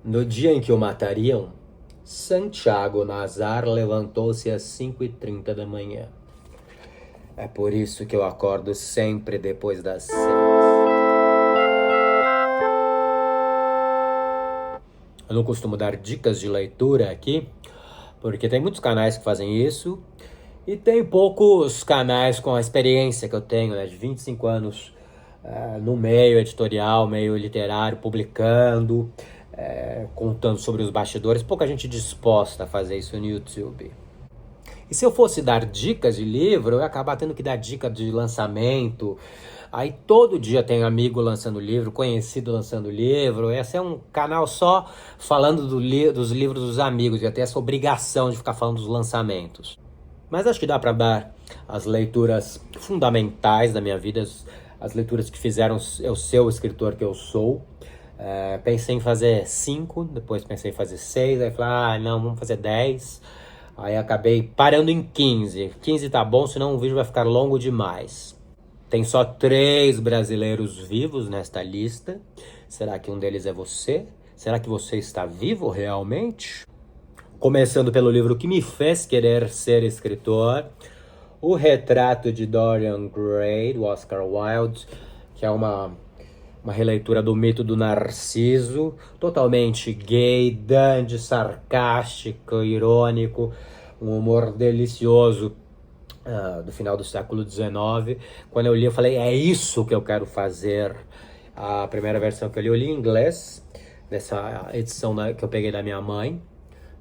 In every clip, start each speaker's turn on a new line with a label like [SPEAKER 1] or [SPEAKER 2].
[SPEAKER 1] No dia em que o matariam, Santiago Nazar levantou-se às 5h30 da manhã. É por isso que eu acordo sempre depois das 6. Eu não costumo dar dicas de leitura aqui, porque tem muitos canais que fazem isso, e tem poucos canais com a experiência que eu tenho, né, de 25 anos no meio editorial, meio literário, publicando, contando sobre os bastidores. Pouca gente disposta a fazer isso no YouTube. E se eu fosse dar dicas de livro, eu ia acabar tendo que dar dica de lançamento. Aí todo dia tem amigo lançando livro, conhecido lançando livro. Esse é um canal só falando dos livros dos amigos. Ia ter essa obrigação de ficar falando dos lançamentos. Mas acho que dá para dar as leituras fundamentais da minha vida, as leituras que fizeram eu ser o escritor que eu sou. Pensei em fazer 5, depois pensei em fazer 6, aí falei, não, vamos fazer 10. Aí acabei parando em 15. 15 tá bom, senão o vídeo vai ficar longo demais. Tem só 3 brasileiros vivos nesta lista. Será que um deles é você? Será que você está vivo realmente? Começando pelo livro que me fez querer ser escritor, O Retrato de Dorian Gray, do Oscar Wilde, que é uma releitura do mito do Narciso, totalmente gay, dandy, sarcástico, irônico, um humor delicioso do final do século XIX. Quando eu li, eu falei, é isso que eu quero fazer. A primeira versão que eu li em inglês, nessa edição que eu peguei da minha mãe,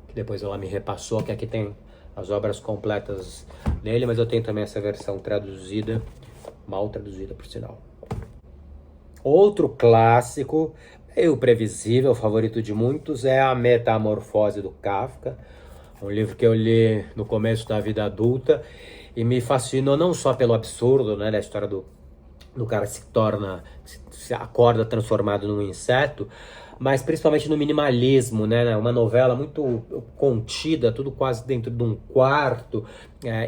[SPEAKER 1] que depois ela me repassou, que aqui tem as obras completas dele, mas eu tenho também essa versão traduzida, mal traduzida por sinal. Outro clássico, meio previsível, favorito de muitos, é A Metamorfose do Kafka, um livro que eu li no começo da vida adulta e me fascinou não só pelo absurdo, né, da história do cara que se acorda transformado num inseto, mas principalmente no minimalismo, né? Uma novela muito contida, tudo quase dentro de um quarto.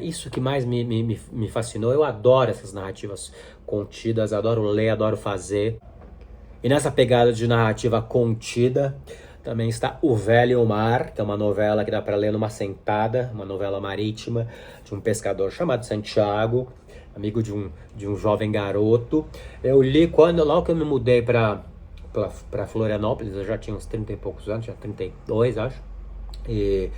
[SPEAKER 1] Isso que mais me fascinou. Eu adoro essas narrativas contidas, adoro ler, adoro fazer. E nessa pegada de narrativa contida, também está O Velho e o Mar, que é uma novela que dá para ler numa sentada, uma novela marítima de um pescador chamado Santiago, amigo de um jovem garoto. Eu li logo que eu me mudei para Florianópolis, eu já tinha uns 30 e poucos anos, já 32, acho. E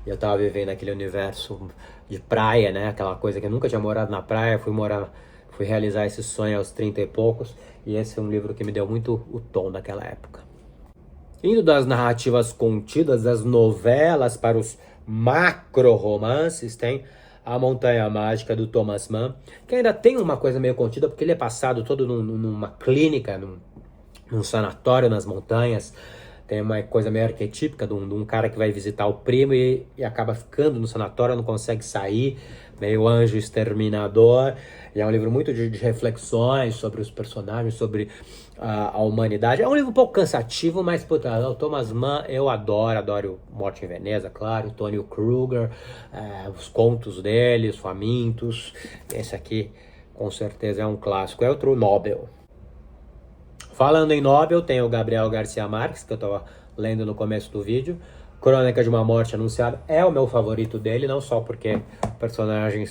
[SPEAKER 1] eu tava vivendo aquele universo de praia, né? Aquela coisa que eu nunca tinha morado na praia, fui realizar esse sonho aos 30 e poucos. E esse é um livro que me deu muito o tom daquela época. Indo das narrativas contidas, das novelas para os macro-romances, tem A Montanha Mágica, do Thomas Mann, que ainda tem uma coisa meio contida, porque ele é passado todo numa clínica, num sanatório nas montanhas. Tem uma coisa meio arquetípica de um cara que vai visitar o primo e acaba ficando no sanatório, não consegue sair, meio anjo exterminador. E é um livro muito de reflexões sobre os personagens, sobre a humanidade. É um livro um pouco cansativo, mas puta, o Thomas Mann eu adoro Morte em Veneza, claro, Tônio Kruger, os contos dele, os famintos. Esse aqui com certeza é um clássico. É outro Nobel. Falando em Nobel, tem o Gabriel Garcia Marques, que eu estava lendo no começo do vídeo. Crônica de uma Morte Anunciada é o meu favorito dele, não só porque o personagem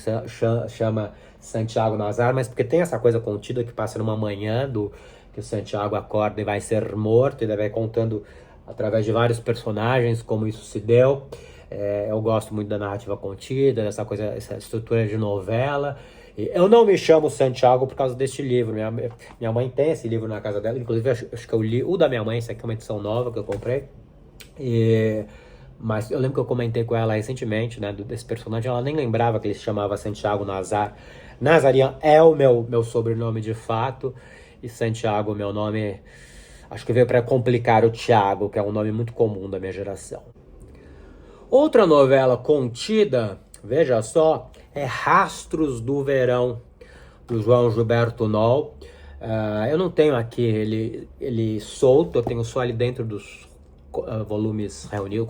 [SPEAKER 1] chama Santiago Nazar, mas porque tem essa coisa contida que passa numa manhã que o Santiago acorda e vai ser morto, e ele vai contando através de vários personagens como isso se deu. Eu gosto muito da narrativa contida, dessa coisa, essa estrutura de novela. Eu não me chamo Santiago por causa deste livro. Minha mãe tem esse livro na casa dela. Inclusive, acho que eu li o da minha mãe. Esse aqui é uma edição nova que eu comprei. Mas eu lembro que eu comentei com ela recentemente, né, desse personagem. Ela nem lembrava que ele se chamava Santiago Nazar. Nazarian é o meu sobrenome de fato. E Santiago, meu nome, acho que veio para complicar o Thiago, que é um nome muito comum da minha geração. Outra novela contida, veja só, é Rastros do Verão, do João Gilberto Noll. Eu não tenho aqui ele solto, eu tenho só ele dentro dos volumes reunidos,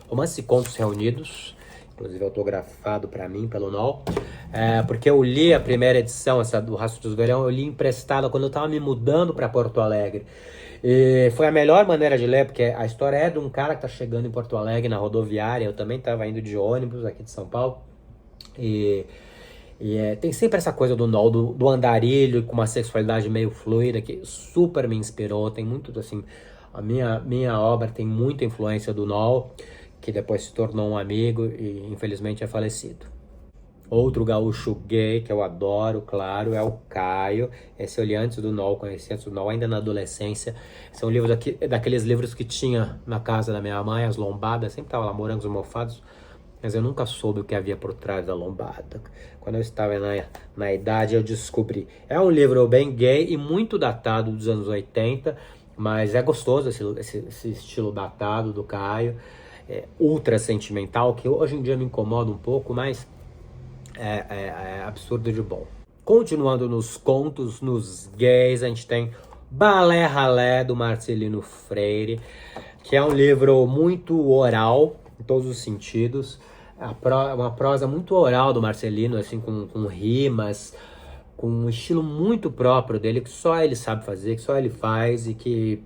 [SPEAKER 1] romances e contos reunidos, inclusive autografado para mim pelo Noll. Porque eu li a primeira edição, essa do Rastros do Verão, eu li emprestada quando eu estava me mudando para Porto Alegre. E foi a melhor maneira de ler, porque a história é de um cara que tá chegando em Porto Alegre, na rodoviária. Eu também tava indo de ônibus aqui de São Paulo. E, tem sempre essa coisa do Noel, do andarilho, com uma sexualidade meio fluida, que super me inspirou. Tem muito, assim, a minha obra tem muita influência do Noel, que depois se tornou um amigo e infelizmente é falecido. Outro gaúcho gay que eu adoro, claro, é o Caio. Esse eu li antes do Noel, conheci antes do Noel, ainda na adolescência. Esse é um livro daqueles livros que tinha na casa da minha mãe, as lombadas, sempre tava lá, morangos mofados, mas eu nunca soube o que havia por trás da lombada. Quando eu estava na idade, eu descobri. É um livro bem gay e muito datado dos anos 80, mas é gostoso esse estilo datado do Caio. É ultra sentimental, que hoje em dia me incomoda um pouco, mas é absurdo de bom. Continuando nos contos, nos gays, a gente tem Balé Ralé, do Marcelino Freire, que é um livro muito oral, em todos os sentidos. Uma prosa muito oral do Marcelino, assim, com rimas, com um estilo muito próprio dele, que só ele sabe fazer, que só ele faz e que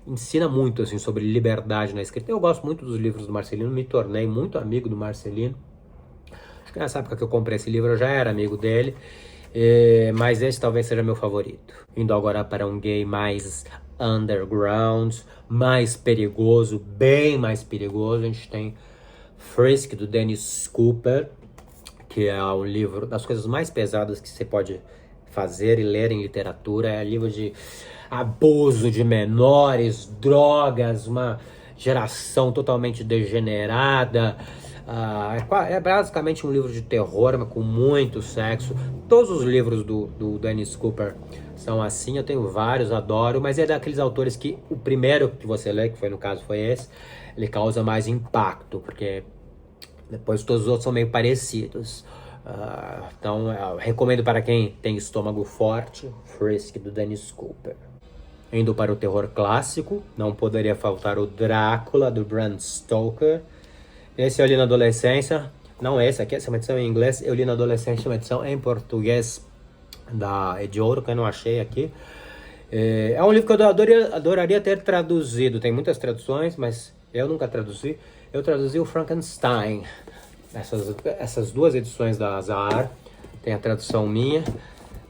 [SPEAKER 1] ensina muito, assim, sobre liberdade na escrita. Eu gosto muito dos livros do Marcelino, me tornei muito amigo do Marcelino. Acho que nessa época que eu comprei esse livro eu já era amigo dele, mas esse talvez seja meu favorito. Indo agora para um gay mais underground, mais perigoso, bem mais perigoso, a gente tem Frisk, do Dennis Cooper, que é um livro das coisas mais pesadas que você pode fazer e ler em literatura. É livro de abuso de menores, drogas, uma geração totalmente degenerada. É basicamente um livro de terror, mas com muito sexo. Todos os livros do Dennis Cooper são assim, eu tenho vários, adoro, mas é daqueles autores que o primeiro que você lê, que foi no caso foi esse, ele causa mais impacto, porque depois todos os outros são meio parecidos. Então eu recomendo para quem tem estômago forte, Frisk, do Dennis Cooper. Indo para o terror clássico, não poderia faltar o Drácula, do Bram Stoker. Esse eu li na adolescência, não esse aqui, essa é uma edição em inglês, eu li na adolescência uma edição em português da Ediouro, que eu não achei aqui. É um livro que eu adoraria ter traduzido, tem muitas traduções, mas eu nunca traduzi. Eu traduzi o Frankenstein, essas duas edições da Azar, tem a tradução minha,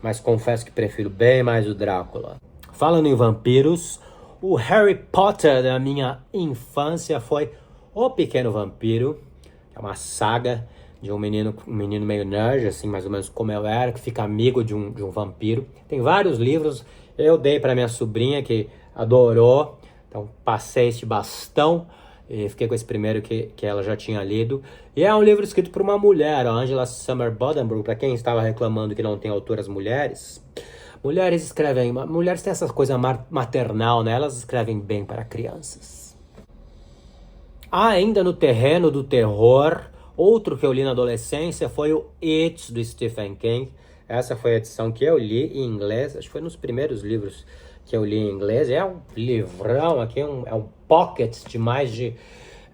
[SPEAKER 1] mas confesso que prefiro bem mais o Drácula. Falando em vampiros, o Harry Potter da minha infância foi O Pequeno Vampiro, que é uma saga de um menino meio nerd, assim, mais ou menos como eu era, que fica amigo de um vampiro. Tem vários livros, eu dei para minha sobrinha, que adorou, então passei este bastão e fiquei com esse primeiro que ela já tinha lido. E é um livro escrito por uma mulher, a Angela Summer Buddenbrook, para quem estava reclamando que não tem autoras mulheres. Mulheres têm essa coisa maternal, né? Elas escrevem bem para crianças. Ainda no terreno do terror, outro que eu li na adolescência foi o It, do Stephen King. Essa foi a edição que eu li em inglês, acho que foi nos primeiros livros que eu li em inglês. É um livrão aqui, é um pocket de mais de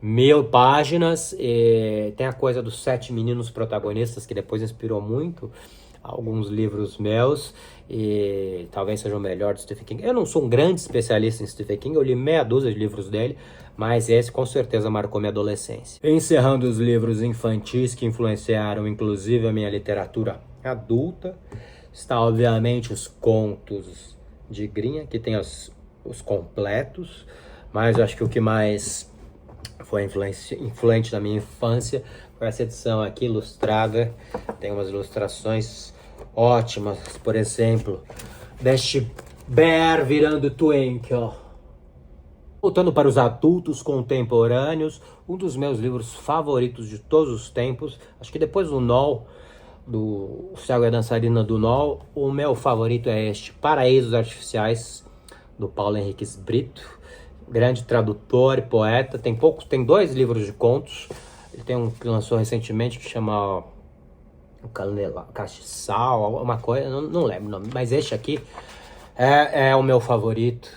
[SPEAKER 1] 1000 páginas. E tem a coisa dos 7 meninos protagonistas, que depois inspirou muito alguns livros meus, e talvez seja o melhor do Stephen King. Eu não sou um grande especialista em Stephen King, eu li meia dúzia de livros dele, mas esse com certeza marcou minha adolescência. Encerrando os livros infantis que influenciaram inclusive a minha literatura adulta, está obviamente os contos de Grinha, que tem os completos, mas eu acho que o que mais foi influente na minha infância foi essa edição aqui ilustrada. Tem umas ilustrações ótimas, por exemplo, deste Bear virando Twinkle. Voltando para os adultos contemporâneos, um dos meus livros favoritos de todos os tempos, acho que depois do Noel, do Cego e a Dançarina do Noel, o meu favorito é este, Paraísos Artificiais, do Paulo Henriques Brito, grande tradutor e poeta. Tem 2 livros de contos. Ele tem um que lançou recentemente que chama Castiçal, uma coisa, não lembro o nome, mas este aqui é o meu favorito.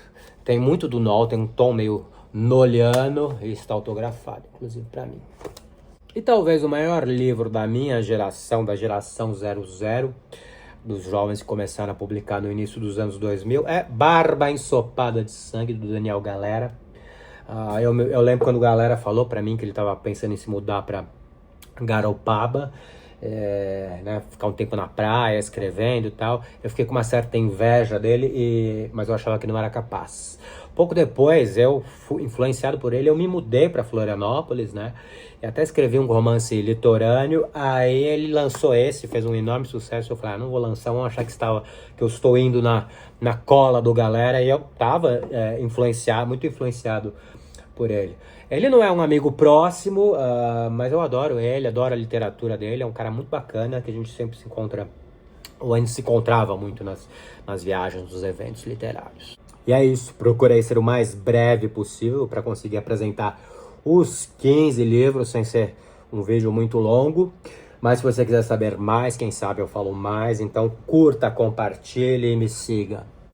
[SPEAKER 1] Tem muito do Noel, tem um tom meio noliano e está autografado, inclusive para mim. E talvez o maior livro da minha geração, da geração 00, dos jovens que começaram a publicar no início dos anos 2000, é Barba Ensopada de Sangue, do Daniel Galera. Eu lembro quando o Galera falou para mim que ele estava pensando em se mudar para Garopaba, né, ficar um tempo na praia, escrevendo e tal. Eu fiquei com uma certa inveja dele, mas eu achava que não era capaz. Pouco depois, eu fui influenciado por ele, eu me mudei para Florianópolis, né? E até escrevi um romance litorâneo. Aí ele lançou esse, fez um enorme sucesso. Eu falei, não vou lançar, vão achar que eu estou indo na cola do Galera. E eu tava muito influenciado por ele. Ele não é um amigo próximo, mas eu adoro ele, adoro a literatura dele. É um cara muito bacana, que a gente sempre se encontra, ou a gente se encontrava muito nas viagens, nos eventos literários. E é isso, procurei ser o mais breve possível para conseguir apresentar os 15 livros sem ser um vídeo muito longo. Mas se você quiser saber mais, quem sabe eu falo mais, então curta, compartilhe e me siga.